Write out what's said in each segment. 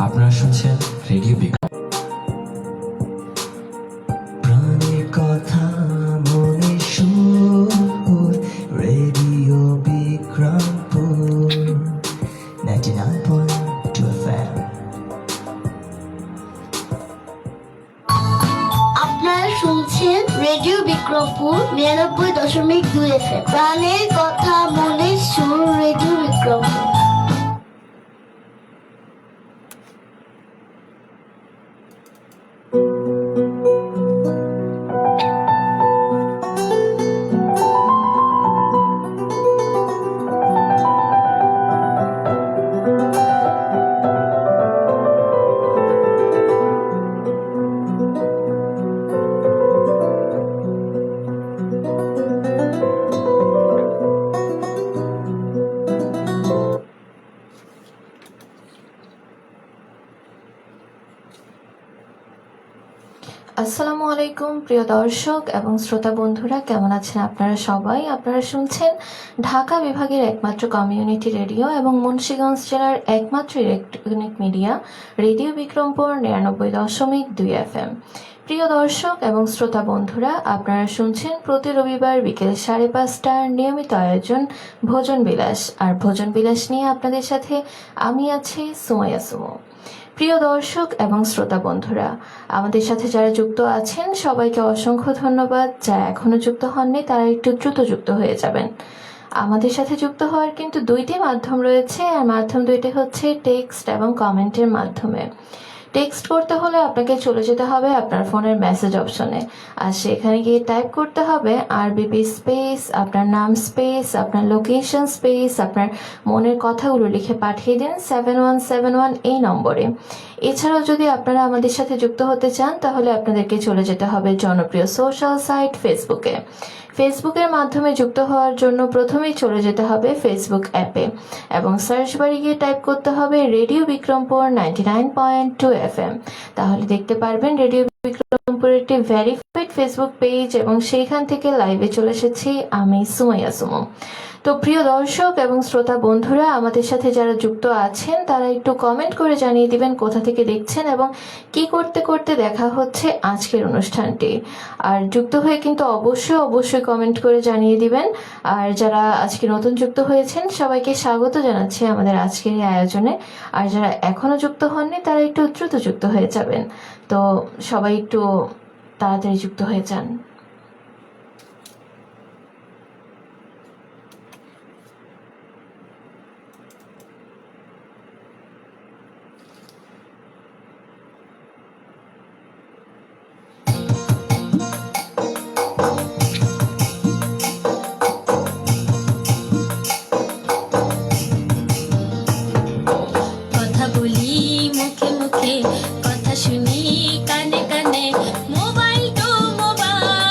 আপনারা শুনছেন রেডিও বিক্রম। প্রাণের কথা মনে সুর, রেডিও বিক্রমপুর 99.2 FM। আপনারা শুনছেন রেডিও বিক্রমপুর 99.2 FM। প্রাণের কথা মনে সুর, রেডিও বিক্রমপুর। আসসালামু আলাইকুম প্রিয় দর্শক এবং শ্রোতা বন্ধুরা, কেমন আছেন আপনারা সবাই? আপনারা শুনছেন ঢাকা বিভাগের একমাত্র কমিউনিটি রেডিও এবং মুন্সিগঞ্জ জেলার একমাত্র electronic media radio Bikrampur 99.2 FM। প্রিয় দর্শক এবং শ্রোতা বন্ধুরা, আপনারা শুনছেন প্রতি রবিবার বিকেল 5:30টার নিয়মিত আয়োজন ভোজন বিলাস। আর ভোজন বিলাস নিয়ে আপনাদের সাথে আমি আছি সুমাইয়া সুমো। প্রিয় দর্শক এবং শ্রোতা বন্ধুরা, আমাদের সাথে যারা যুক্ত আছেন সবাইকে অসংখ্য ধন্যবাদ। যারা এখনো যুক্ত হননি তারা একটু দ্রুত যুক্ত হয়ে যাবেন। আমাদের সাথে যুক্ত হওয়ার কিন্তু দুইটি মাধ্যম রয়েছে, আর মাধ্যম দুইটি হচ্ছে টেক্সট এবং কমেন্টের মাধ্যমে। টেক্সট করতে হলে আপনাকে চলে যেতে হবে আপনার ফোনের মেসেজ অপশনে, আর সেখানে গিয়ে টাইপ করতে হবে আরবিপি স্পেস, আপনার নাম স্পেস, আপনার লোকেশন স্পেস, আপনার মনের কথাগুলো লিখে পাঠিয়ে দিন 7171 এই নম্বরে। এছাড়াও যদি আপনারা আমাদের সাথে যুক্ত হতে চান তাহলে আপনাদেরকে চলে যেতে হবে জনপ্রিয় সোশ্যাল সাইট ফেসবুকে। ফেসবুকের মাধ্যমে যুক্ত হওয়ার জন্য প্রথমেই চলে যেতে হবে ফেসবুক অ্যাপে এবং সার্চ বারে গিয়ে টাইপ করতে হবে রেডিও বিক্রমপুর 99.2 FM। তাহলে দেখতে পারবেন রেডিও বিক্রমপুরের একটি ভেরিফাইড ফেসবুক পেজ এবং সেইখান থেকে লাইভে চলে এসেছি আমি সুমাইয়া সুমো। তো প্রিয় দর্শক এবং শ্রোতা বন্ধুরা, আমাদের সাথে যারা যুক্ত আছেন তারা একটু কমেন্ট করে জানিয়ে দিবেন কোথা থেকে দেখছেন এবং কি করতে করতে দেখা হচ্ছে আজকের অনুষ্ঠানটি। আর যুক্ত হয়ে কিন্তু অবশ্যই কমেন্ট করে জানিয়ে দিবেন। আর যারা আজকে নতুন যুক্ত হয়েছেন সবাইকে স্বাগত জানাচ্ছি আমাদের আজকের এই আয়োজনে। আর যারা এখনো যুক্ত হননি তারা একটু দ্রুত যুক্ত হয়ে যাবেন। তো সবাই একটু তাড়াতাড়ি যুক্ত হয়ে যান। কথা বলি মুখে মুখে, কথা শুনি কানে কানে, মোবাইল টু মোবাইল।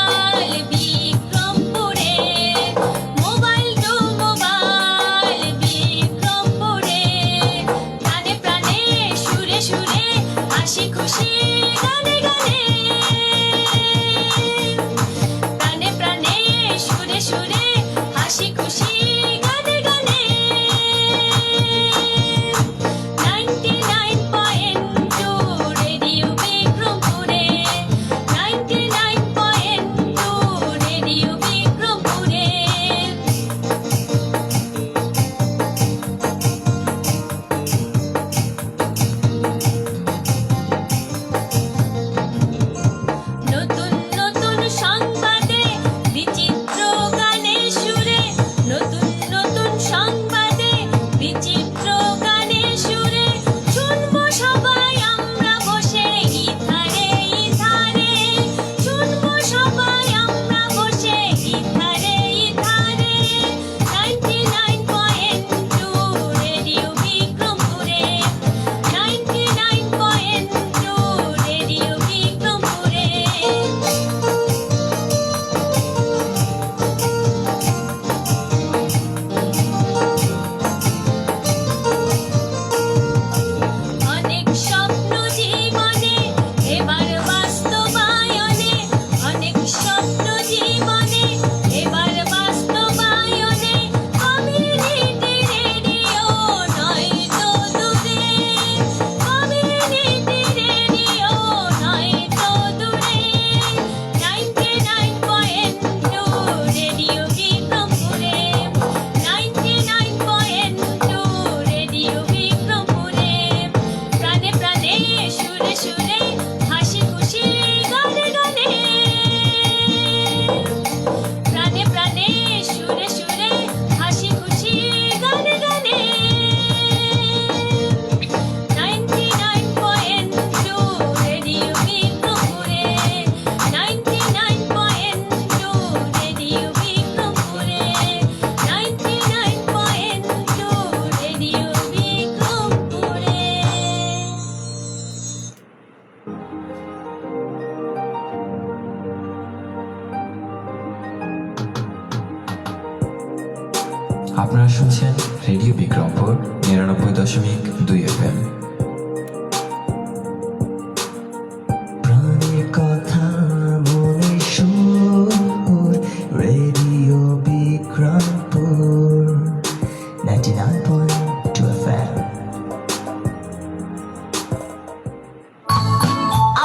আপনারা শুনছেন রেডিও বিক্রমপুর 99.2 FM। প্রাণের কথা মনে সুর, রেডিও বিক্রমপুর 99.2 FM।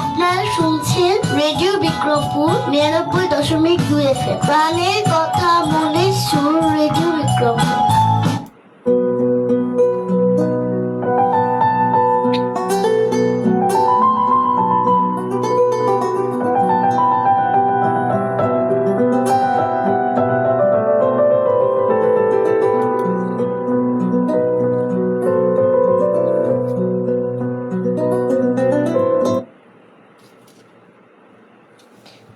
আপনারা শুনছেন রেডিও বিক্রমপুর 99.2 FM। প্রাণের কথা মনে সুর, রেডিও বিক্রমপুর।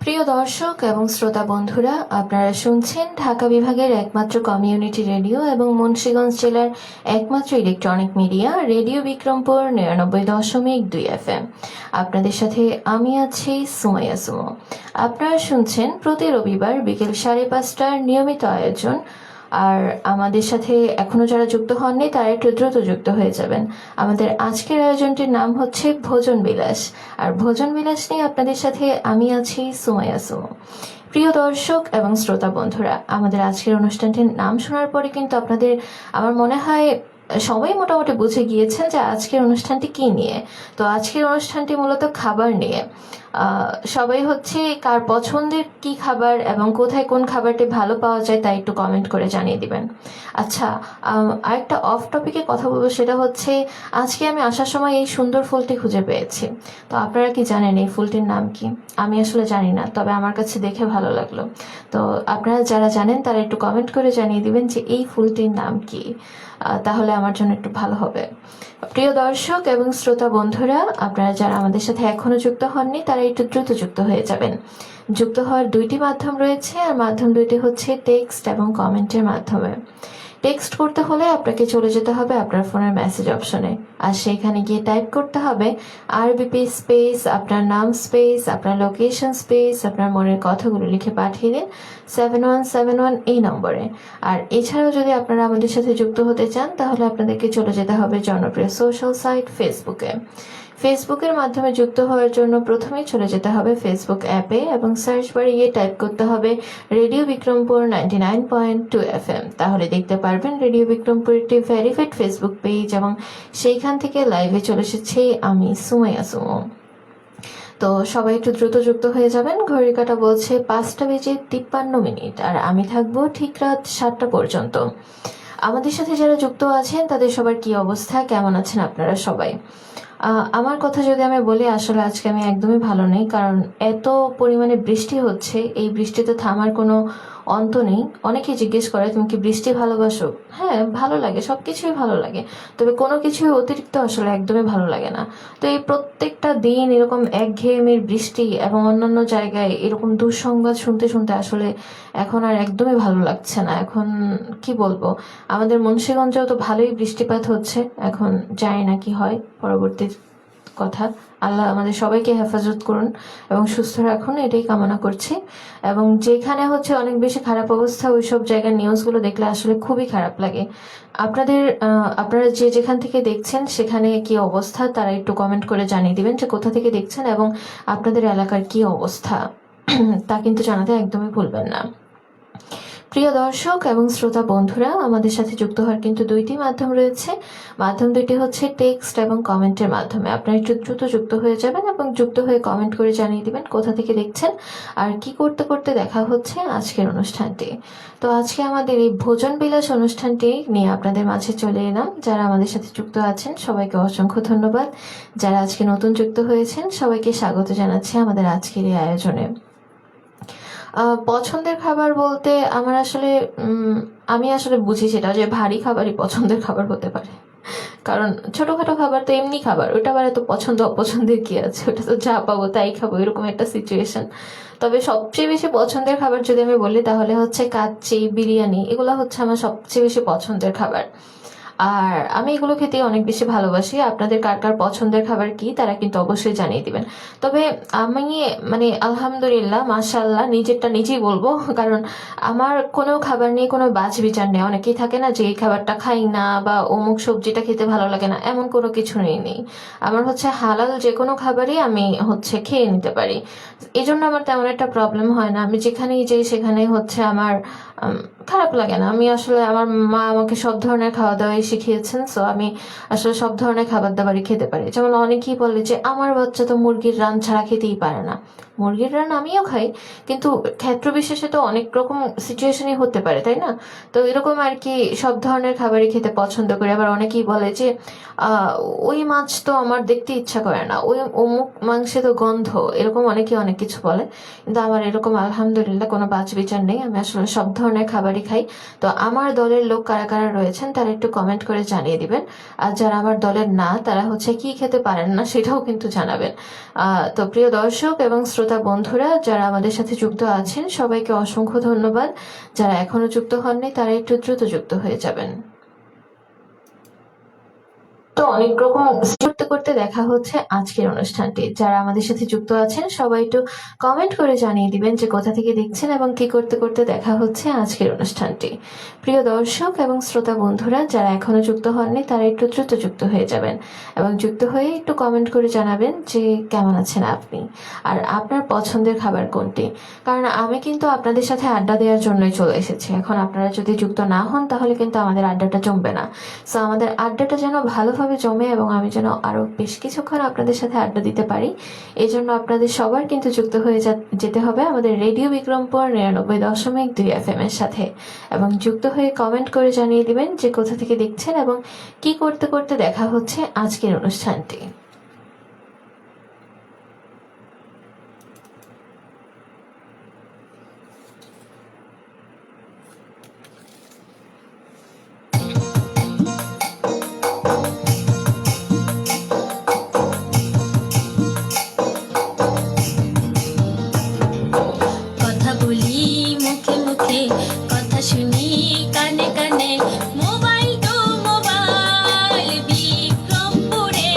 প্রিয় দর্শক এবং শ্রোতা বন্ধুরা, আপনারা শুনছেন ঢাকা বিভাগের একমাত্র কমিউনিটি রেডিও এবং মুন্সিগঞ্জ জেলার একমাত্র electronic media radio Bikrampur 99.2 FM। আপনাদের সাথে আমি আছি সুমাইয়া সুমো। আপনারা শুনছেন প্রতি রবিবার বিকেল 5:30টার নিয়মিত আয়োজন। আর আমাদের সাথে এখনো যারা যুক্ত হননি তারা একটু দ্রুত যুক্ত হয়ে যাবেন। আমাদের আজকের আয়োজনটির নাম হচ্ছে ভোজন বিলাস, আর ভোজন বিলাস নিয়ে আপনাদের সাথে আমি আছি সুমাইয়া সুমো। প্রিয় দর্শক এবং শ্রোতা বন্ধুরা, আমাদের আজকের অনুষ্ঠানটির নাম শোনার পরে কিন্তু আপনাদের আমার মনে হয় সবাই মোটামুটি বুঝে গিয়েছেন যে আজকের অনুষ্ঠানটি কি নিয়ে। তো আজকের অনুষ্ঠানটি মূলত খাবার নিয়ে। সবাই হচ্ছে কার পছন্দের কি খাবার এবং কোথায় কোন খাবারটি ভালো পাওয়া যায় তা একটু কমেন্ট করে জানিয়ে দিবেন। আচ্ছা, আরেকটা অফ টপিকে কথা বলবো, সেটা হচ্ছে আজকে আমি আসার সময় এই সুন্দর ফুলটি খুঁজে পেয়েছি। তো আপনারা কি জানেন এই ফুলটির নাম কি? আমি আসলে জানি না, তবে আমার কাছে দেখে ভালো লাগলো। তো আপনারা যারা জানেন তারা একটু কমেন্ট করে জানিয়ে দিবেন যে এই ফুলটির নাম কি, তাহলে আমার জন্য একটু ভালো হবে। প্রিয় দর্শক এবং শ্রোতা বন্ধুরা, আপনারা যারা আমাদের সাথে এখনো যুক্ত হননি তারা একটু দ্রুত যুক্ত হয়ে যাবেন। যুক্ত হওয়ার দুইটি মাধ্যম রয়েছে, আর মাধ্যম দুইটি হচ্ছে টেক্সট এবং কমেন্টের মাধ্যমে। টেক্সট করতে হলে আপনাকে চলে যেতে হবে আপনার ফোনের মেসেজ অপশনে, আর সেইখানে গিয়ে টাইপ করতে হবে আরবিপি স্পেস আপনার নাম স্পেস আপনার লোকেশন স্পেস আপনার মনের কথাগুলো লিখে পাঠিয়ে দিন 7171 এই নম্বরে। আর এছাড়াও যদি আপনারা আমাদের সাথে যুক্ত হতে চান তাহলে আপনাদেরকে চলে যেতে হবে জনপ্রিয় সোশ্যাল সাইট ফেসবুকে। ফেসবুকের মাধ্যমে যুক্ত হওয়ার জন্য প্রথমেই চলে যেতে হবে ফেসবুক অ্যাপে এবং সার্চ বারে গিয়ে টাইপ করতে হবে রেডিও বিক্রমপুর 99.2 FM। তাহলে দেখতে পারবেন রেডিও বিক্রমপুর একটি ভেরিফাইড ফেসবুক পেজ এবং সেইখান থেকে লাইভে চলে এসেছে আমি সুমাইয়া সুমো। তো সবাই একটু দ্রুত যুক্ত হয়ে যাবেন। ঘড়ির কাঁটা বলছে 5:53, আর আমি থাকবো ঠিক রাত 7টা পর্যন্ত। আমাদের সাথে যারা যুক্ত আছেন তাদের সবার কি অবস্থা, কেমন আছেন আপনারা সবাই? আমার কথা যদি আমি বলি, আসলে আজকে আমি একদমই ভালো নেই, কারণ এত পরিমাণে বৃষ্টি হচ্ছে, এই বৃষ্টিতে থামার কোনো অন্ত নেই। অনেকেই জিজ্ঞেস করে তুমি কি বৃষ্টি ভালোবাসো? হ্যাঁ, ভালো লাগে, সব কিছুই ভালো লাগে, তবে কোনো কিছুই অতিরিক্ত আসলে একদমই ভালো লাগে না। তো এই প্রত্যেকটা দিন এরকম একঘেয়েমির বৃষ্টি এবং অন্যান্য জায়গায় এরকম দুঃসংবাদ শুনতে শুনতে আসলে এখন আর একদমই ভালো লাগছে না। এখন কি বলবো, আমাদের মুন্সিগঞ্জেও তো ভালোই বৃষ্টিপাত হচ্ছে, এখন জানি না কি হয় পরবর্তী কথা। আল্লাহ আমাদের সবাইকে হেফাজত করুন এবং সুস্থ রাখুন, এটাই কামনা করছি। এবং যেখানে হচ্ছে অনেক বেশি খারাপ অবস্থা, ওইসব জায়গার নিউজগুলো দেখলে আসলে খুবই খারাপ লাগে। আপনারা যে যেখান থেকে দেখছেন সেখানে কি অবস্থা তারা একটু কমেন্ট করে জানিয়ে দিবেন যে কোথা থেকে দেখছেন এবং আপনাদের এলাকার কি অবস্থা, তা কিন্তু জানাতে একদমই ভুলবেন না। প্রিয় দর্শক এবং শ্রোতা বন্ধুরা, আমাদের সাথে যুক্ত হওয়ার কিন্তু দুইটি মাধ্যম রয়েছে। মাধ্যম দুইটি হচ্ছে টেক্সট এবং কমেন্টের মাধ্যমে। আপনারা একটু দ্রুত যুক্ত হয়ে যাবেন এবং যুক্ত হয়ে কমেন্ট করে জানিয়ে দিবেন কোথা থেকে দেখছেন আর কি করতে করতে দেখা হচ্ছে আজকের অনুষ্ঠানটি। তো আজকে আমাদের এই ভোজন বিলাস অনুষ্ঠানটি নিয়ে আপনাদের মাঝে চলে এলাম। যারা আমাদের সাথে যুক্ত আছেন সবাইকে অসংখ্য ধন্যবাদ। যারা আজকে নতুন যুক্ত হয়েছেন সবাইকে স্বাগত জানাচ্ছি আমাদের আজকের এই আয়োজনে। পছন্দের খাবার বলতে আমি আসলে বুঝি সেটা যে ভারী খাবারই পছন্দের খাবার হতে পারে, কারণ ছোটখাটো খাবার তো এমনি খাবার, ওটা আবার এত পছন্দ অপছন্দের কি আছে, ওটা তো যা পাবো তাই খাবো, এরকম একটা সিচুয়েশন। তবে সবচেয়ে বেশি পছন্দের খাবার যদি আমি বলি তাহলে হচ্ছে কাচ্চি, বিরিয়ানি, এগুলো হচ্ছে আমার সবচেয়ে বেশি পছন্দের খাবার। আর আমি এগুলো খেতে অনেক বেশি ভালোবাসি। আপনাদের কার কার পছন্দের খাবার কি তারা কিন্তু অবশ্যই জানিয়ে দিবেন। তবে আমি মানে আলহামদুলিল্লাহ মাশাআল্লাহ নিজেরটা নিজেই বলবো, কারণ আমার কোনো খাবার নিয়ে কোনো বাছ বিচার নেই। অনেকেই থাকে না যে এই খাবারটা খাই না বা অমুক সবজিটা খেতে ভালো লাগে না, এমন কোনো কিছু নেই। আমার হচ্ছে হালাল যে কোনো খাবারই আমি হচ্ছে খেয়ে নিতে পারি। এই জন্য আমার তেমন একটা প্রবলেম হয় না। আমি যেখানেই যাই সেখানেই হচ্ছে আমার খারাপ লাগে না। আমি আসলে আমার মা আমাকে সব ধরনের খাওয়া দাওয়াই শিখিয়েছেন, সো আমি আসলে সব ধরনের খাবার দাবারই খেতে পারি। যেমন অনেকেই বলে যে আমার বাচ্চা তো মুরগির রান ছাড়া খেতেই পারে না। মুরগির রান আমিও খাই, কিন্তু ক্ষেত্র বিশেষে তো অনেক রকম সিচুয়েশনই হতে পারে, তাই না? তো এরকম আর কি সব ধরনের খাবারই খেতে পছন্দ করি। আবার অনেকেই বলে যে আহ ওই মাছ তো আমার দেখতে ইচ্ছা করে না, ওই অমুক মাংসে তো গন্ধ, এরকম অনেকেই অনেক কিছু বলে। কিন্তু আমার এরকম আলহামদুলিল্লাহ কোনো বাছ বিচার নেই। আমি আসলে সব ধরনের খাবারই খাই। তো আমার দলের লোক কারা কারা রয়েছেন তারা একটু কমেন্ট করে জানিয়ে দিবেন। আর যারা আমার দলের না তারা হচ্ছে কি খেতে পারেন না সেটাও কিন্তু জানাবেন। তো প্রিয় দর্শক এবং শ্রোতা বন্ধুরা যারা আমাদের সাথে যুক্ত আছেন সবাইকে অসংখ্য ধন্যবাদ। যারা এখনো যুক্ত হননি তারা একটু দ্রুত যুক্ত হয়ে যাবেন। তো অনেক রকম করতে করতে দেখা হচ্ছে আজকের অনুষ্ঠানটি। যারা আমাদের সাথে যুক্ত আছেন সবাই একটু কমেন্ট করে জানিয়ে দিবেন যে কোথা থেকে দেখছেন এবং কি করতে করতে দেখা হচ্ছে আজকের অনুষ্ঠানটি। প্রিয় দর্শক এবং শ্রোতা বন্ধুরা যারা এখনো যুক্ত হননি তারা একটু দ্রুত যুক্ত হয়ে যাবেন এবং যুক্ত হয়ে একটু কমেন্ট করে জানাবেন যে কেমন আছেন আপনি আর আপনার পছন্দের খাবার কোনটি। কারণ আমি কিন্তু আপনাদের সাথে আড্ডা দেওয়ার জন্যই চলে এসেছি। এখন আপনারা যদি যুক্ত না হন তাহলে কিন্তু আমাদের আড্ডাটা জমবে না। সো আমাদের আড্ডাটা যেন ভালোভাবে জমে এবং আমি যেন আরো বেশ কিছুক্ষণ আপনাদের সাথে আড্ডা দিতে পারি, এই জন্য আপনাদের সবার কিন্তু যুক্ত হয়ে যেতে হবে আমাদের রেডিও বিক্রমপুর ৯৯.২ FM এর সাথে এবং যুক্ত হয়ে কমেন্ট করে জানিয়ে দিবেন যে কোথা থেকে দেখছেন এবং কি করতে করতে দেখা হচ্ছে আজকের অনুষ্ঠানটি। কথা বলি মুখে মুখে, কথা শুনি কানে কানে, মোবাইল টু মোবাইল বিক্রমপুরে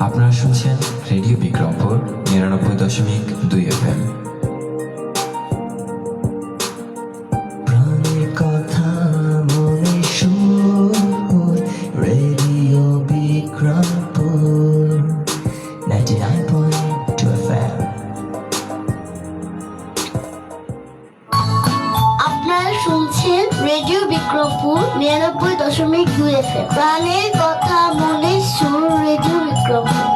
আপনারা শুনছেন রেডিও বিক্রমপুর ৯৯.২ FM। প্রাণের কথা মনে সুর, রেডিও বিক্রমপুর 99.2 FM। আপনারা শুনছেন রেডিও বিক্রমপুর ৯৯.২ FM। প্রাণের কথা মনের সুর, রেডিও বিক্রমপুর।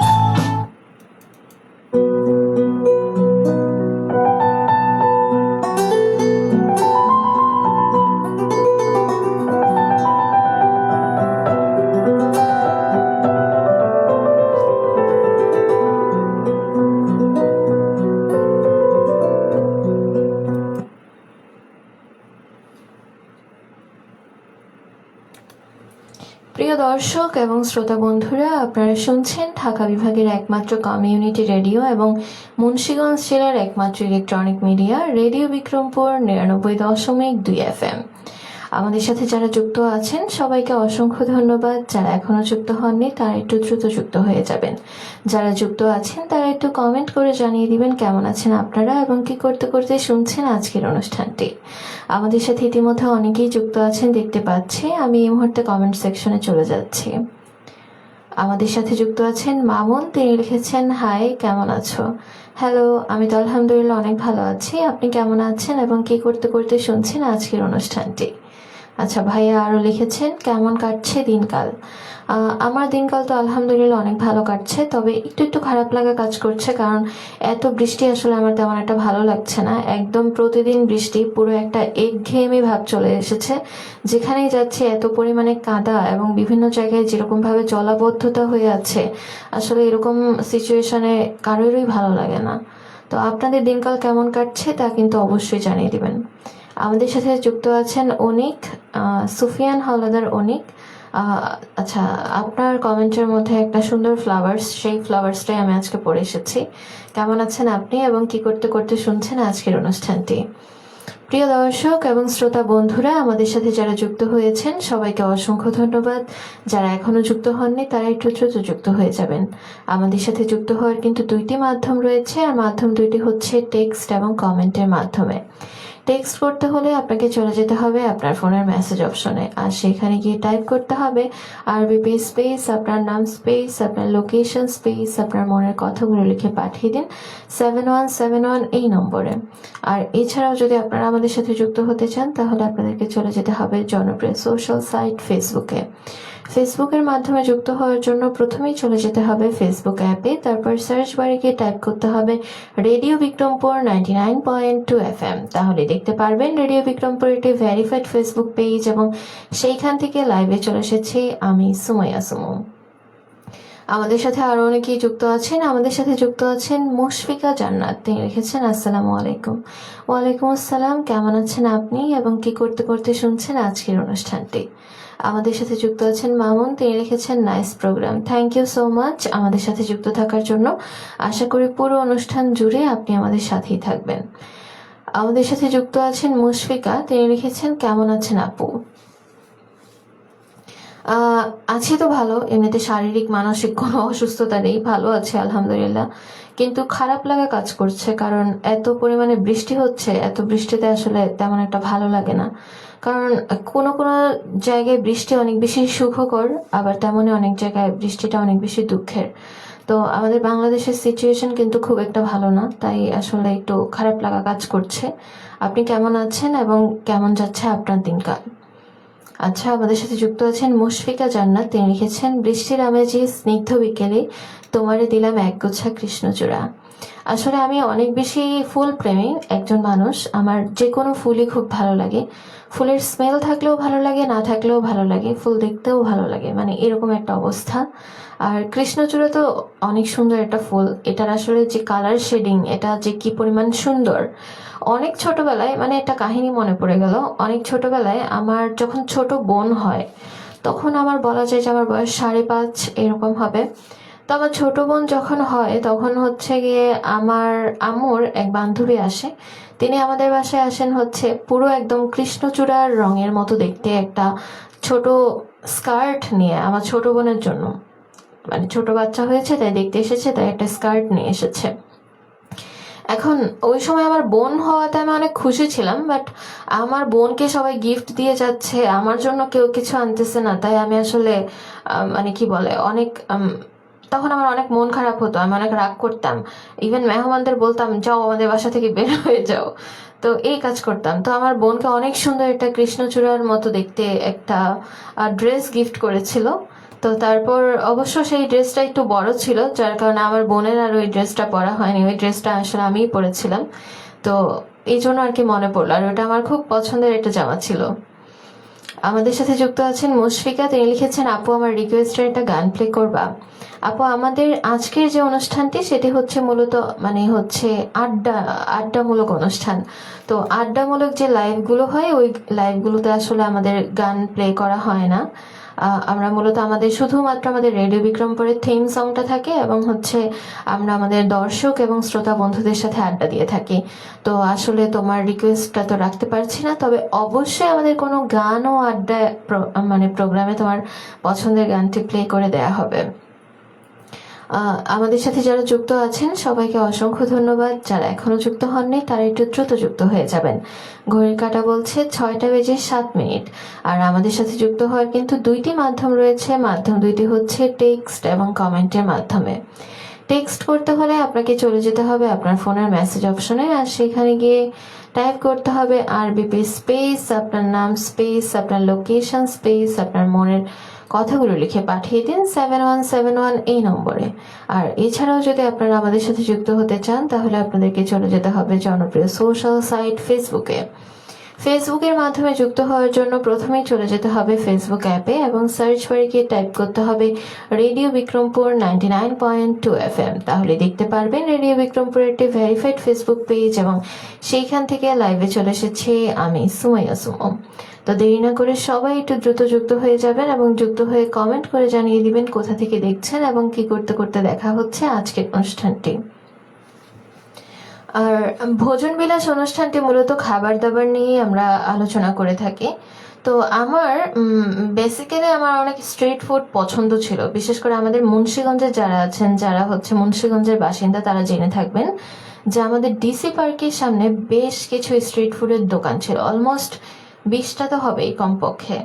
প্রিয় দর্শক এবং শ্রোতা বন্ধুরা, আপনারা শুনছেন ঢাকা বিভাগের একমাত্র কমিউনিটি রেডিও এবং মুন্সিগঞ্জ জেলার একমাত্র electronic media radio Bikrampur ৯৯.২ FM। আমাদের সাথে যারা যুক্ত আছেন সবাইকে অসংখ্য ধন্যবাদ। যারা এখনো যুক্ত হননি তারা একটু দ্রুত যুক্ত হয়ে যাবেন। যারা যুক্ত আছেন তারা একটু কমেন্ট করে জানিয়ে দিবেন কেমন আছেন আপনারা এবং কি করতে করতে শুনছেন আজকের অনুষ্ঠানটি। আমাদের সাথে ইতিমধ্যে অনেকেই যুক্ত আছেন দেখতে পাচ্ছি। আমি এই মুহূর্তে কমেন্ট সেকশনে চলে যাচ্ছি। আমাদের সাথে যুক্ত আছেন মামুন, তিনি লিখেছেন হাই, কেমন আছো? হ্যালো, আমি তো আলহামদুলিল্লাহ অনেক ভালো আছি। আপনি কেমন আছেন এবং কি করতে করতে শুনছেন আজকের অনুষ্ঠানটি? আচ্ছা, ভাইয়া আরও লিখেছেন কেমন কাটছে দিনকাল? আমার দিনকাল তো আলহামদুলিল্লাহ অনেক ভালো কাটছে, তবে একটু একটু খারাপ লাগা কাজ করছে, কারণ এত বৃষ্টি আসলে আমার তেমন একটা ভালো লাগছে না। একদম প্রতিদিন বৃষ্টি, পুরো একটা একঘেয়েমি ভাব চলে এসেছে। যেখানেই যাচ্ছে এত পরিমাণে কাদা এবং বিভিন্ন জায়গায় যেরকমভাবে জলাবদ্ধতা হয়ে আছে, আসলে এরকম সিচুয়েশনে কারোরই ভালো লাগে না। তো আপনাদের দিনকাল কেমন কাটছে তা কিন্তু অবশ্যই জানিয়ে দিবেন। আমাদের সাথে যুক্ত আছেন অনিক, সুফিয়ান হাওলাদার অনিক। আচ্ছা, আপনার কমেন্টের মধ্যে একটা সুন্দর ফ্লাওয়ার্স, সেই ফ্লাওয়ার্সটাই আমি আজকে পড়ে এসেছি। কেমন আছেন আপনি এবং কি করতে করতে শুনছেন আজকের অনুষ্ঠানটি? প্রিয় দর্শক এবং শ্রোতা বন্ধুরা, আমাদের সাথে যারা যুক্ত হয়েছেন সবাইকে অসংখ্য ধন্যবাদ। যারা এখনো যুক্ত হননি তারা একটু দ্রুত যুক্ত হয়ে যাবেন। আমাদের সাথে যুক্ত হওয়ার কিন্তু দুইটি মাধ্যম রয়েছে, আর মাধ্যম দুইটি হচ্ছে টেক্সট এবং কমেন্টের মাধ্যমে। টেক্সট করতে হলে আপনাকে চলে যেতে হবে আপনার ফোনের মেসেজ অপশনে, আর সেখানে গিয়ে টাইপ করতে হবে আরবিপি স্পেস আপনার নাম স্পেস আপনার লোকেশন স্পেস আপনার মনের কথাগুলো লিখে পাঠিয়ে দিন 7171 এই নম্বরে। আর এছাড়াও যদি আপনারা আমাদের সাথে যুক্ত হতে চান তাহলে আপনাদেরকে চলে যেতে হবে জনপ্রিয় সোশ্যাল সাইট ফেসবুকে। ফেসবুকের মাধ্যমে যুক্ত হওয়ার জন্য প্রথমেই চলে যেতে হবে ফেসবুক অ্যাপে, তারপর সার্চ বারে গিয়ে টাইপ করতে হবে রেডিও বিক্রমপুর 99.2 FM। তাহলে দেখতে পারবেন রেডিও বিক্রমপুর একটি ভেরিফাইড ফেসবুক পেজ, এবং সেইখান থেকে লাইভে চলে এসেছি আমি সুমাইয়া সুমু। আমাদের সাথে আরো অনেকেই যুক্ত আছেন। আমাদের সাথে যুক্ত আছেন মুশফিকা জান্নাত, তিনি লিখেছেন আসসালামু আলাইকুম। ওয়ালাইকুম আসসালাম, কেমন আছেন আপনি এবং কি করতে করতে শুনছেন আজকের অনুষ্ঠানটি? আমাদের সাথে যুক্ত আছেন মামুন, তিনি লিখেছেন nice programme, thank you so much আমাদের সাথে যুক্ত থাকার জন্য। আশা করি পুরো অনুষ্ঠান জুড়ে আপনি আমাদের সাথেই থাকবেন। আমাদের সাথে যুক্ত আছেন মুশফিকা, তিনি লিখেছেন কেমন আছেন আপু? আছি তো ভালো, এমনিতে শারীরিক মানসিক কোনো অসুস্থতা নেই, ভালো আছে আলহামদুলিল্লাহ। কিন্তু খারাপ লাগা কাজ করছে, কারণ এত পরিমাণে বৃষ্টি হচ্ছে, এত বৃষ্টিতে আসলে তেমন একটা ভালো লাগে না। কারণ কোনো কোনো জায়গায় বৃষ্টি অনেক বেশি সুখকর, আবার তেমনই অনেক জায়গায় বৃষ্টিটা অনেক বেশি দুঃখের। তো আমাদের বাংলাদেশের সিচুয়েশন কিন্তু খুব একটা ভালো না, তাই আসলে একটু খারাপ লাগা কাজ করছে। আপনি কেমন আছেন এবং কেমন যাচ্ছে আপনার দিনকাল? আচ্ছা, আমাদের সাথে যুক্ত আছেন মুশফিকা জান্নাত, তিনি লিখেছেন বৃষ্টির আমেজে স্নিগ্ধ বিকেলে তোমারে দিলাম একগুচ্ছা কৃষ্ণচূড়া। আসলে আমি অনেক বেশি ফুল প্রেমী একজন মানুষ, আমার যে কোনো ফুলই খুব ভালো লাগে। ফুলের স্মেল থাকলেও ভালো লাগে, না থাকলেও ভালো লাগে, ফুল দেখতেও ভালো লাগে, মানে এরকম একটা অবস্থা। আর কৃষ্ণচূড়া তো অনেক সুন্দর একটা ফুল, এটার আসলে যে কালার শেডিং, এটা যে কি পরিমাণ সুন্দর। অনেক ছোটবেলায়, মানে একটা কাহিনী মনে পড়ে গেল, অনেক ছোটবেলায় আমার যখন ছোট বোন হয়, তখন আমার বলা যায় যে আমার বয়স 5.5 এরকম হবে। তো আমার ছোট বোন যখন হয় তখন হচ্ছে গিয়ে আমার আম্মুর এক বান্ধবী আসে, তিনি আমাদের বাসায় আসেন হচ্ছে পুরো একদম কৃষ্ণচূড়ার রঙের মতো দেখতে একটা ছোট স্কার্ট নিয়ে আমার ছোট বোনের জন্য। মানে ছোট বাচ্চা হয়েছে তাই দেখতে এসেছে, তাই একটা স্কার্ট নিয়ে এসেছে। এখন ওই সময় আমার বোন হওয়াতে আমি অনেক খুশি ছিলাম, বাট আমার বোনকে সবাই গিফট দিয়ে যাচ্ছে, আমার জন্য কেউ কিছু আনতেছে না, তাই আমি আসলে মানে কি বলে অনেক তখন আমার অনেক মন খারাপ হতো, আমি অনেক রাগ করতাম। ইভেন মেহমানদের বলতাম যাও আমাদের বাসা থেকে বের হয়ে যাও, তো এই কাজ করতাম। তো আমার বোনকে অনেক সুন্দর একটা কৃষ্ণচূড়ার মতো দেখতে একটা ড্রেস গিফট করেছিল। তো তারপর অবশ্য সেই ড্রেসটা একটু বড় ছিল, যার কারণে আমার বোনের আর ওই ড্রেসটা পরা হয়নি, ওই ড্রেসটা আসলে আমিই পরেছিলাম। তো এই জন্য আর কি মনে পড়লো, আর ওটা আমার খুব পছন্দের একটা জামা ছিল। আমাদের সাথে যুক্ত আছেন মুশফিকা, তিনি লিখেছেন আপু আমার রিকোয়েস্টের একটা গান প্লে করবা। আপু আমাদের আজকের যে অনুষ্ঠানটি সেটি হচ্ছে মূলত মানে হচ্ছে আড্ডামূলক অনুষ্ঠান। তো আড্ডামূলক যে লাইভগুলো হয় ওই লাইভগুলোতে আসলে আমাদের গান প্লে করা হয় না। আমরা মূলত শুধুমাত্র আমাদের রেডিও বিক্রমপুরের থিম সংটা থাকে এবং হচ্ছে আমরা আমাদের দর্শক এবং শ্রোতা বন্ধুদের সাথে আড্ডা দিয়ে থাকি। তো আসলে তোমার রিকোয়েস্টটা তো রাখতে পারছি না, তবে অবশ্যই আমাদের কোনো গান ও আড্ডা মানে প্রোগ্রামে তোমার পছন্দের গানটি প্লে করে দেয়া হবে। আমাদের সাথে যারা যুক্ত আছেন সবাইকে অসংখ্য ধন্যবাদ, যারা এখনো যুক্ত হননি তারা একটু দ্রুত যুক্ত হয়ে যাবেন। ঘড়ির কাঁটা বলছে 6টা বেজে 7 মিনিট। আর আমাদের সাথে যুক্ত হওয়ার কিন্তু দুইটি মাধ্যম রয়েছে, মাধ্যম দুইটি হচ্ছে টেক্সট এবং কমেন্টের মাধ্যমে। টেক্সট করতে হলে আপনাকে চলে যেতে হবে আপনার ফোনের মেসেজ অপশনে, আর সেখানে গিয়ে টাইপ করতে হবে আরবিপি স্পেস আপনার নাম স্পেস আপনার লোকেশন স্পেস আপনার মনের কথাগুলো লিখে পাঠিয়ে দিন 7171 এই নম্বরে। আর এছাড়াও যদি আপনারা আমাদের সাথে যুক্ত হতে চান তাহলে আপনাদেরকে চলে যেতে হবে জনপ্রিয় সোশ্যাল সাইট ফেসবুকে। ফেসবুকের মাধ্যমে যুক্ত হওয়ার জন্য প্রথমেই চলে যেতে হবে ফেসবুক অ্যাপে এবং সার্চ বারে গিয়ে টাইপ করতে হবে রেডিও বিক্রমপুর 99.2 FM। তাহলে দেখতে পারবেন রেডিও বিক্রমপুরের একটি ভেরিফাইড ফেসবুক পেজ এবং সেইখান থেকে লাইভে চলে এসেছে আমি সুমাইয়া সুমো। তো দেরি না করে সবাই একটু দ্রুত যুক্ত হয়ে যাবেন এবং যুক্ত হয়ে কমেন্ট করে জানিয়ে দিবেন কোথা থেকে দেখছেন এবং কি করতে করতে দেখা হচ্ছে আজকের অনুষ্ঠানটি। আর ভোজন বিলাস অনুষ্ঠানটি মূলত খাবার দাবার নিয়ে আমরা আলোচনা করে থাকি। তো আমার বেসিক্যালি আমার অনেক স্ট্রিট ফুড পছন্দ ছিল, বিশেষ করে আমাদের মুন্সিগঞ্জের যারা আছেন, যারা হচ্ছে মুন্সিগঞ্জের বাসিন্দা তারা জেনে থাকবেন যে আমাদের ডিসি পার্কের সামনে বেশ কিছু স্ট্রিট ফুডের দোকান ছিল, অলমোস্ট 20টা তো হবেই কমপক্ষে।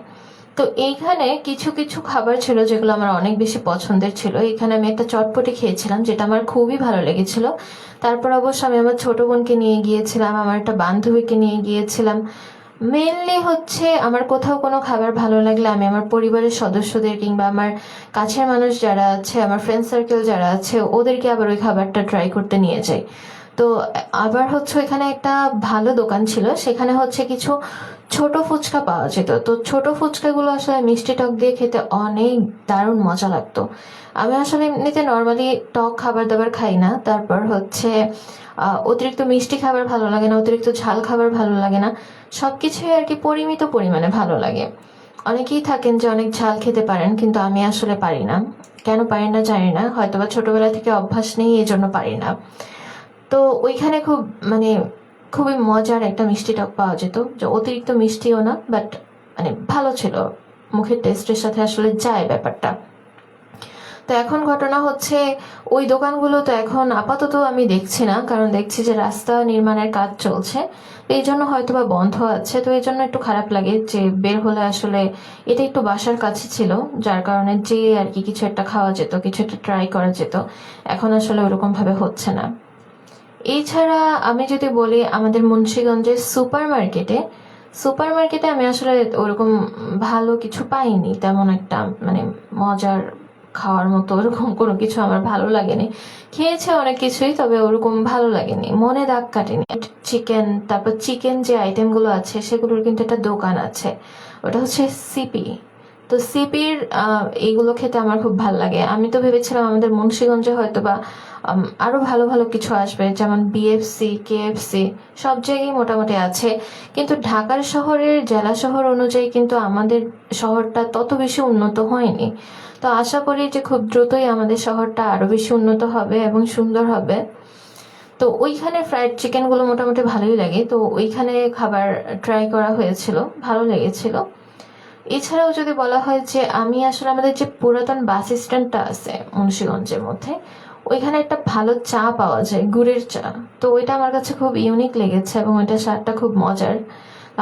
তো এইখানে কিছু কিছু খাবার ছিল যেগুলো আমার অনেক বেশি পছন্দের ছিল। এখানে আমি একটা চটপটি খেয়েছিলাম যেটা আমার খুবই ভালো লেগেছিল। তারপর অবশ্য আমি আমার ছোট বোনকে নিয়ে গিয়েছিলাম, আমার একটা বান্ধবীকে নিয়ে গিয়েছিলাম। মেনলি হচ্ছে আমার কোথাও কোনো খাবার ভালো লাগলে আমি আমার পরিবারের সদস্যদের কিংবা আমার কাছের মানুষ যারা আছে, আমার ফ্রেন্ড সার্কেল যারা আছে, ওদেরকে আবার ওই খাবারটা ট্রাই করতে নিয়ে যাই। তো আবার হচ্ছে এখানে একটা ভালো দোকান ছিল, সেখানে হচ্ছে কিছু ছোট ফুচকা পাওয়া যেত। তো ছোট ফুচকাগুলো আসলে মিষ্টি টক দিয়ে খেতে অনেক দারুণ মজা লাগতো। আমি আসলে এমনিতে নর্মালি টক খাবার দাবার খাই না, তারপর হচ্ছে অতিরিক্ত মিষ্টি খাবার ভালো লাগে না, অতিরিক্ত ঝাল খাবার ভালো লাগে না, সবকিছুই আর কি পরিমিত পরিমাণে ভালো লাগে। অনেকেই থাকেন যে অনেক ঝাল খেতে পারেন, কিন্তু আমি আসলে পারি না। কেন পারি না জানি না, হয়তোবা ছোটবেলা থেকে অভ্যাস নেই এই জন্য পারি না। তো ওইখানে খুবই মজার একটা মিষ্টি টক পাওয়া যেত, যে অতিরিক্ত মিষ্টিও না, বাট মানে ভালো ছিল, মুখের টেস্টের সাথে আসলে যায় ব্যাপারটা। তো এখন ঘটনা হচ্ছে ওই দোকানগুলো তো এখন আপাতত আমি দেখছি না, কারণ দেখছি যে রাস্তা নির্মাণের কাজ চলছে, এই জন্য হয়তোবা বন্ধ আছে। তো এই জন্য একটু খারাপ লাগে যে বের হলে আসলে এটা একটু বাসার কাছে ছিল, যার কারণে যে আর কি কিছু একটা খাওয়া যেত, কিছু একটা ট্রাই করা যেত, এখন আসলে ওরকম ভাবে হচ্ছে না। এছাড়া আমি যদি বলি আমাদের মুন্সিগঞ্জের সুপার মার্কেটে আমি আসলে ওরকম ভালো কিছু পাইনি, তেমন একটা মানে মজার খাওয়ার মতো ওরকম কোনো কিছু আমার ভালো লাগেনি। খেয়েছে অনেক কিছুই, তবে ওরকম ভালো লাগেনি, মনে দাগ কাটেনি। তারপর চিকেন যে আইটেমগুলো আছে সেগুলোর কিন্তু একটা দোকান আছে, ওটা হচ্ছে সিপি। তো সিপির এইগুলো খেতে আমার খুব ভালো লাগে। আমি তো ভেবেছিলাম আমাদের মুন্সিগঞ্জে হয়তো বা আরো ভালো ভালো কিছু আসবে, যেমন বিএফসি কেএফসি সব জায়গায় মোটামুটি আছে, কিন্তু ঢাকার শহরের জেলা শহর অনুযায়ী কিন্তু আমাদের শহরটা তত বেশি উন্নত হয়নি। তো আশা করি যে খুব দ্রুতই আমাদের শহরটা আরো বেশি উন্নত হবে এবং সুন্দর হবে। তো ওইখানে ফ্রাইড চিকেনগুলো মোটামুটি ভালোই লাগে, তো ওইখানে খাবার ট্রাই করা হয়েছিল, ভালো লেগেছিল। এছাড়াও যদি বলা হয় যে আমি আসলে আমাদের যে পুরাতন বাস স্ট্যান্ডটা আছে মুন্সিগঞ্জের মধ্যে, ওইখানে একটা ভালো চা পাওয়া যায়, গুড়ের চা। তো ওইটা আমার কাছে খুব ইউনিক লেগেছে এবং ওইটার স্বাদটা খুব মজার।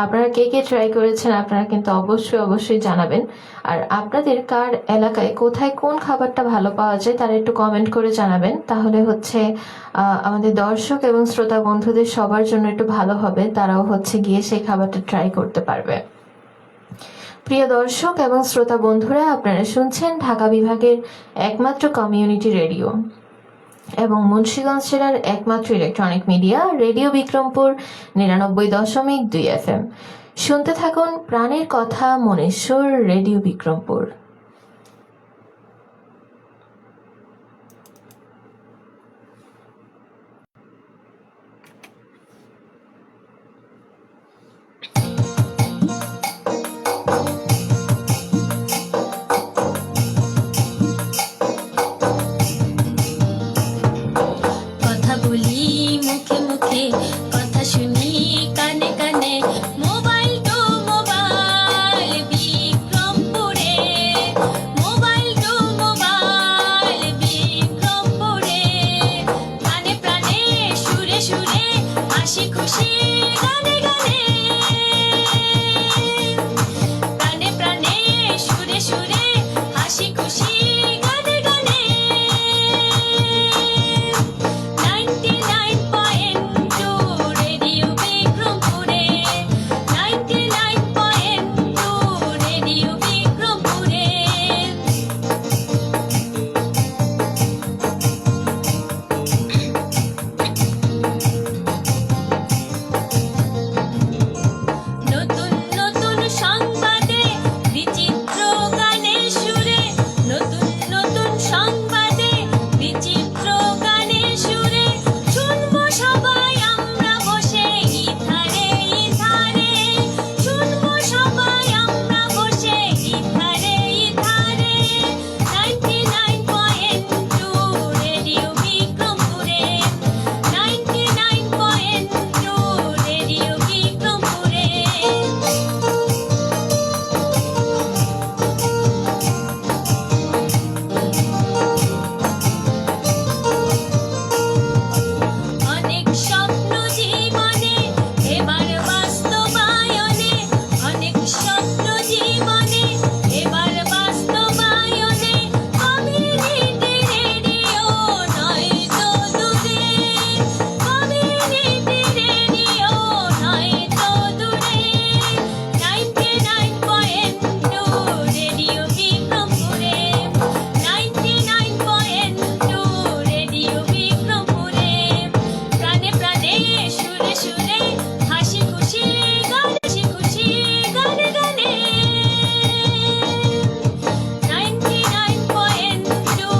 আপনারা কে কে ট্রাই করেছেন আপনারা কিন্তু অবশ্যই অবশ্যই জানাবেন। আর আপনাদের কার এলাকায় কোথায় কোন খাবারটা ভালো পাওয়া যায় তারা একটু কমেন্ট করে জানাবেন, তাহলে হচ্ছে আমাদের দর্শক এবং শ্রোতা বন্ধুদের সবার জন্য একটু ভালো হবে, তারাও হচ্ছে গিয়ে সেই খাবারটা ট্রাই করতে পারবে। প্রিয় দর্শক এবং শ্রোতা বন্ধুরা, আপনারা শুনছেন ঢাকা বিভাগের একমাত্র কমিউনিটি রেডিও এবং মুন্সিগঞ্জ জেলার একমাত্র electronic media radio Bikrampur ৯৯.২ FM। শুনতে থাকুন প্রাণের কথা মনের সুর, রেডিও বিক্রমপুর। কথা বলি মুখে মুখে, কথা শুনি কানে কানে, মোবাইল টু মোবাইল বিক্রমপুরে, মোবাইল টু মোবাইল বিক্রমপুরে, প্রাণে প্রাণে সুরে সুরে হাসি খুশি গানে গানে, প্রাণে প্রাণে সুরে সুরে হাসি খুশি গানে গানে। 99.2 রেডিও বিক্রমপুরে, 99.2 রেডিও বিক্রমপুরে। নতুন নতুন সংবাদে বিচিত্র গানের সুরে, নতুন নতুন সংবাদে বিচিত্র গানের সুরে, শুনবো সবাই আমরা বসে ইধারে ইধারে, শুনবো সবাই আমরা বসে ইধারে ইধারে। 99.2 রেডিও বিক্রমপুরে, 99.2 রেডিও বিক্রমপুরে। অনেক স্বপ্ন জীবনে এবার বাস্তবায়নে, অনেক স্বপ্ন জীবনে এবার বাস্তবায়নে, কমিউনিটি রেডিও নয় তো দূরে, কমিউনিটি রেডিও নয় তো দূরে। 99.2 রেডিও বিক্রমপুরে, 99.2 রেডিও বিক্রমপুরে, প্রাণে প্রাণে সুরে সুরে হাসি খুশি গানে, হাসি খুশি গানে গানে। 99.2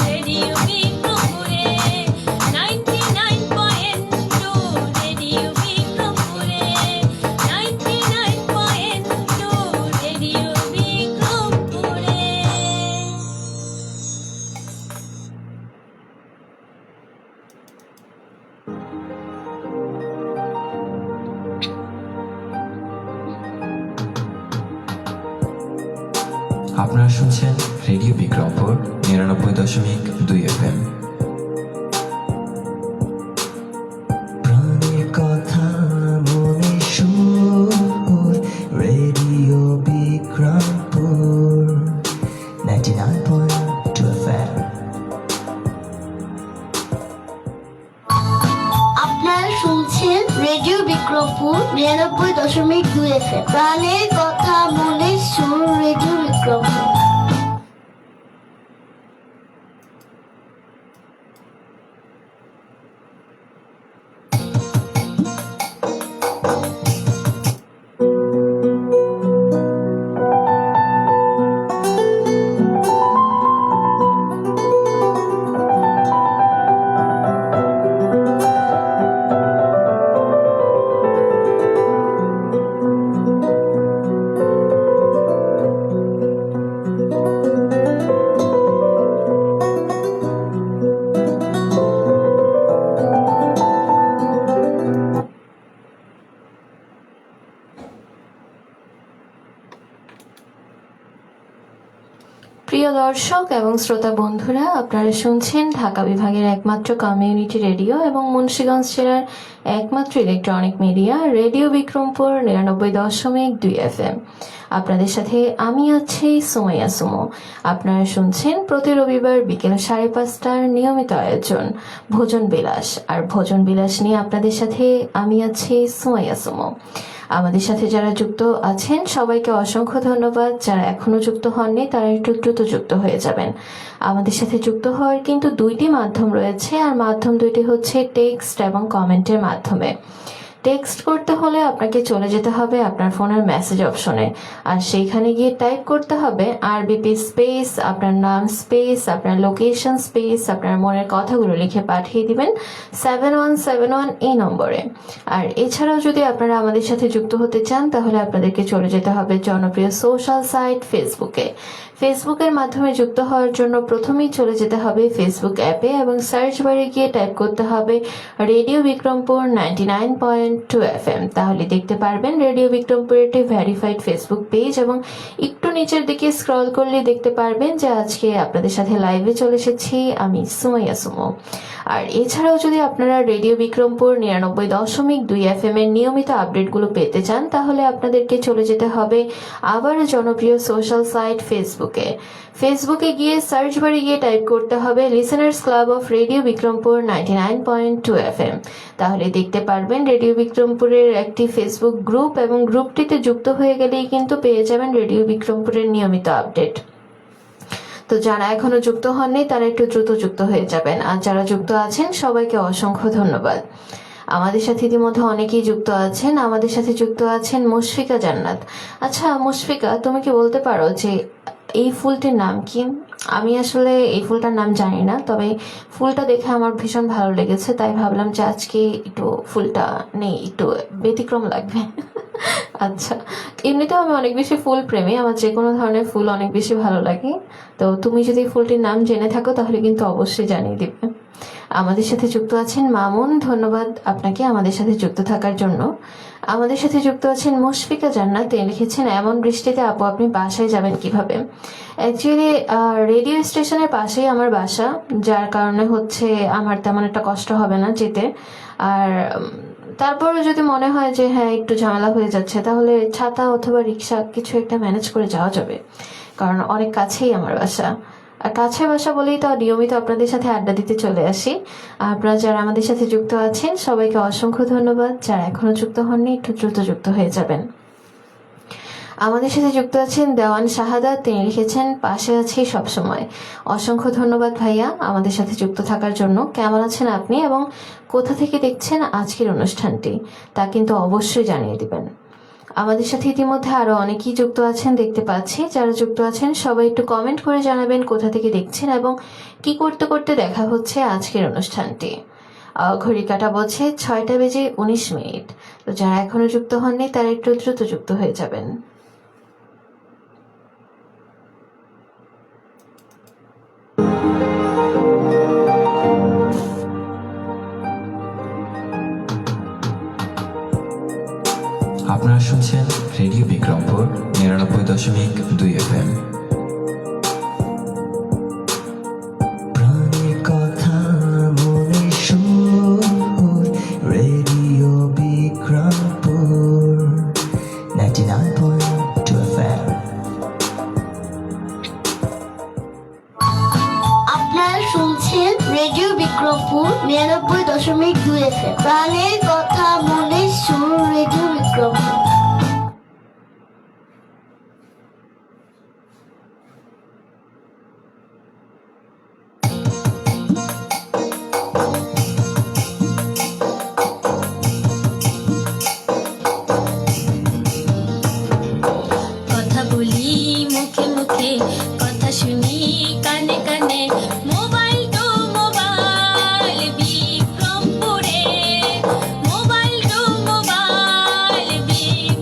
রেডিও বিক্রমপুরে, 99.2 রেডিও বিক্রমপুরে, 99.2 রেডিও বিক্রমপুরে। আপনারা শুনছেন রেডিও বিক্রমপুর ৯৯.২ FM। প্রাণের কথা মনে সুর, রেডিও বিক্রমপুর 99.2 FM। আপনারা শুনছেন রেডিও বিক্রমপুর ৯৯.২ FM। প্রাণের কথা মনের সুর, রেডিও বিক্রমপুর। দর্শক এবং শ্রোতা বন্ধুরা, আপনারা শুনছেন ঢাকা বিভাগের একমাত্র কমিউনিটি রেডিও এবং মুন্সিগঞ্জ জেলার একমাত্র electronic media radio Bikrampur 99.2 FM। আপনাদের সাথে আমি আছি সুমাইয়া সুমো। আপনারা শুনছেন প্রতি রবিবার বিকেল 5:30টার নিয়মিত আয়োজন ভোজন বিলাস। আর ভোজন বিলাস নিয়ে আপনাদের সাথে আমি আছি সুমাইয়া সুমো। আমাদের সাথে যারা যুক্ত আছেন সবাইকে অসংখ্য ধন্যবাদ। যারা এখনো যুক্ত হননি তারা একটু দ্রুত যুক্ত হয়ে যাবেন। আমাদের সাথে যুক্ত হওয়ার কিন্তু দুইটি মাধ্যম রয়েছে, আর মাধ্যম দুইটি হচ্ছে টেক্সট এবং কমেন্টের মাধ্যমে। টেক্সট করতে হলে আপনাকে চলে যেতে হবে আপনার ফোনের মেসেজ অপশনে, আর সেইখানে গিয়ে টাইপ করতে হবে আরবিপি স্পেস আপনার নাম স্পেস আপনার লোকেশন স্পেস আপনার মনের কথাগুলো লিখে পাঠিয়ে দিবেন 7171 এই নম্বরে। আর এছাড়াও যদি আপনারা আমাদের সাথে যুক্ত হতে চান তাহলে আপনাদেরকে চলে যেতে হবে জনপ্রিয় সোশ্যাল সাইট ফেসবুকে। ফেসবুকের মাধ্যমে যুক্ত হওয়ার জন্য প্রথমেই চলে যেতে হবে ফেসবুক অ্যাপে এবং সার্চ বারে গিয়ে টাইপ করতে হবে রেডিও বিক্রমপুর 99.2 FM। তাহলে দেখতে পারবেন রেডিও বিক্রমপুরের একটি ভেরিফাইড ফেসবুক পেজ, এবং একটু নিচের দিকে স্ক্রল করলে দেখতে পারবেন যে আজকে আপনাদের সাথে লাইভে চলে এসেছি আমি সুমাইয়া সুমো। আর এছাড়াও যদি আপনারা রেডিও বিক্রমপুর 99.2 FM এর নিয়মিত আপডেটগুলো পেতে চান তাহলে আপনাদেরকে চলে যেতে হবে আবার জনপ্রিয় সোশ্যাল সাইট ফেসবুকে গিয়ে সার্চ বারে গিয়ে টাইপ করতে হবে listeners club of radio Bikrampur 99.2 FM। তাহলে দেখতে পারবেন রেডিও বিক্রমপুরের একটি ফেসবুক গ্রুপ, এবং গ্রুপটিতে যুক্ত হয়ে গেলেই কিন্তু পেয়ে যাবেন রেডিও বিক্রমপুরের নিয়মিত আপডেট। তো যারা এখনো যুক্ত হননি তারা একটু দ্রুত যুক্ত হয়ে যাবেন, আর যারা যুক্ত আছেন সবাইকে অসংখ্য ধন্যবাদ। আমাদের সাথে ইতিমধ্যে অনেকেই যুক্ত আছেন। আমাদের সাথে যুক্ত আছেন মুশফিকা জান্নাত। আচ্ছা মুশফিকা, তুমি কি বলতে পারো যে এই ফুলটির নাম কি? আমি আসলে এই ফুলটার নাম জানি না, তবে ফুলটা দেখে আমার ভীষণ ভালো লেগেছে, তাই ভাবলাম যে আজকে একটু ফুলটা নেই, একটু ব্যতিক্রম লাগবে। আচ্ছা, এমনিতেও আমি অনেক বেশি ফুল প্রেমী, আমার যে কোনো ধরনের ফুল অনেক বেশি ভালো লাগে। তো তুমি যদি ফুলটির নাম জেনে থাকো তাহলে কিন্তু অবশ্যই জানিয়ে দিবে। আমাদের সাথে যুক্ত আছেন মামুন, ধন্যবাদ আপনাকে আমাদের সাথে যুক্ত থাকার জন্য। আমাদের সাথে যুক্ত আছেন মুশফিকা জান্নাত, তিনি লিখেছেন এমন বৃষ্টিতে আপু আপনি বাসায় যাবেন কিভাবে? অ্যাকচুয়ালি রেডিও স্টেশনের পাশেই আমার বাসা, যার কারণে হচ্ছে আমার তেমন একটা কষ্ট হবে না যেতে। আর তারপরও যদি মনে হয় যে হ্যাঁ একটু ঝামেলা হয়ে যাচ্ছে তাহলে ছাতা অথবা রিক্সা কিছু একটা ম্যানেজ করে যাওয়া যাবে, কারণ অনেক কাছেই আমার বাসা। আর কাছে বাসা বলেই তো নিয়মিত আপনাদের সাথে আড্ডা দিতে চলে আসি। আপনারা যারা আমাদের সাথে যুক্ত আছেন সবাইকে অসংখ্য ধন্যবাদ। যারা এখনো যুক্ত হননি একটু দ্রুত যুক্ত হয়ে যাবেন। আমাদের সাথে যুক্ত আছেন দেওয়ান শাহাদাত, তিনি লিখেছেন পাশে আছি সবসময়। অসংখ্য ধন্যবাদ ভাইয়া আমাদের সাথে যুক্ত থাকার জন্য। কেমন আছেন আপনি এবং কোথা থেকে দেখছেন আজকের অনুষ্ঠানটি তা কিন্তু অবশ্যই জানিয়ে দিবেন। আমাদের সাথে ইতিমধ্যে আরো অনেকেই যুক্ত আছেন দেখতে পাচ্ছি। যারা যুক্ত আছেন সবাই একটু কমেন্ট করে জানাবেন কোথা থেকে দেখছেন এবং কি করতে করতে দেখা হচ্ছে আজকের অনুষ্ঠানটি। ঘড়ি কাটা বলছে 6:19। তো যারা এখনো যুক্ত হননি তারা একটু দ্রুত যুক্ত হয়ে যাবেন। আপনারা শুনছেন রেডিও বিক্রমপুর 99.2 FM। প্রাণের কথা মনে সুর রেডিও বিক্রমপুর 99.2 FM। আপনারা শুনছেন রেডিও বিক্রমপুর 99.2 FM। প্রাণের কথা মনে সুর রেডিও বিক্রমপুর। কথা বলি মুখে মুখে, কথা শুনি কানে কানে, মোবাইল টু মোবাইল বিক্রমপুরে, মোবাইল টু মোবাইল বিক্রমপুরে।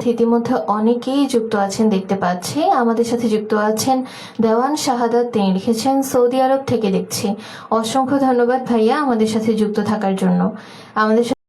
সাথে ইতিমধ্যে অনেকেই যুক্ত আছেন দেখতে পাচ্ছি। আমাদের সাথে যুক্ত আছেন দেওয়ান শাহাদাত, তিনি লিখেছেন সৌদি আরব থেকে দেখছি। অসংখ্য ধন্যবাদ ভাইয়া আমাদের সাথে যুক্ত থাকার জন্য। আমাদের